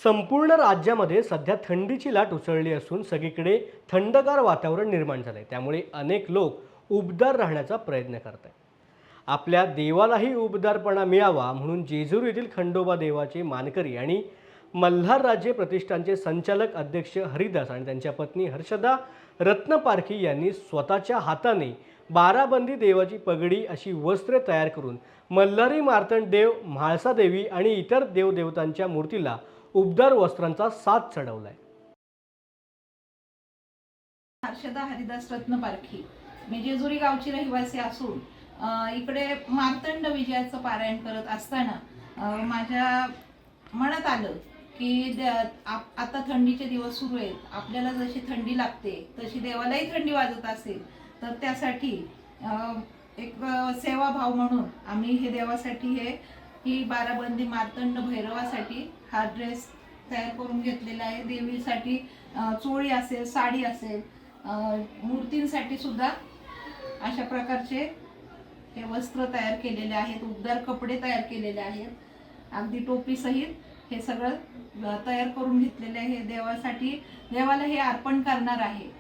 संपूर्ण राज्यामध्ये सध्या थंडीची लाट उसळली असून सगळीकडे थंडगार वातावरण निर्माण झालंय। त्यामुळे अनेक लोक उबदार राहण्याचा प्रयत्न करत आहेत। आपल्या देवालाही उबदारपणा मिळावा म्हणून जेजुरी येथील खंडोबा देवाचे मानकरी आणि मल्हार राज्य प्रतिष्ठानचे संचालक अध्यक्ष हरिदास आणि त्यांच्या पत्नी हर्षदा रत्नपारखी यांनी स्वतःच्या हाताने बाराबंदी देवाची पगडी अशी वस्त्रे तयार करून मल्हारी मार्तंड देव, म्हाळसा देवी आणि इतर देवदेवतांच्या मूर्तीला उबदार वस्त्रांचा साज चढवलाय। हर्षदा हरिदास रत्नपारखी मी जेजुरी गावची रहिवासी असून इकडे मार्तंड विजयाचं पारायण करत असताना माझ्या मनात आलं की आता थंडीचे दिवस सुरू आहेत, आपल्याला जशी थंडी लागते तशी देवालाही थंडी वाजत असेल तर त्यासाठी एक सेवाभाव म्हणून आम्ही हे देवासाठी ही बाराबंदी मार्तंड भैरवासाठी हा ड्रेस तयार करून घेतलेला आहे। देवीसाठी चोळी असेल, साडी असेल, मूर्तींसाठी सुद्धा अशा प्रकारचे हे वस्त्र तयार केलेले आहेत, उबदार कपडे तयार केलेले आहेत, अगदी टोपी सहित हे सगळं तयार करून घेतलेले आहे। देवासाठी देवाला हे अर्पण करणार आहे।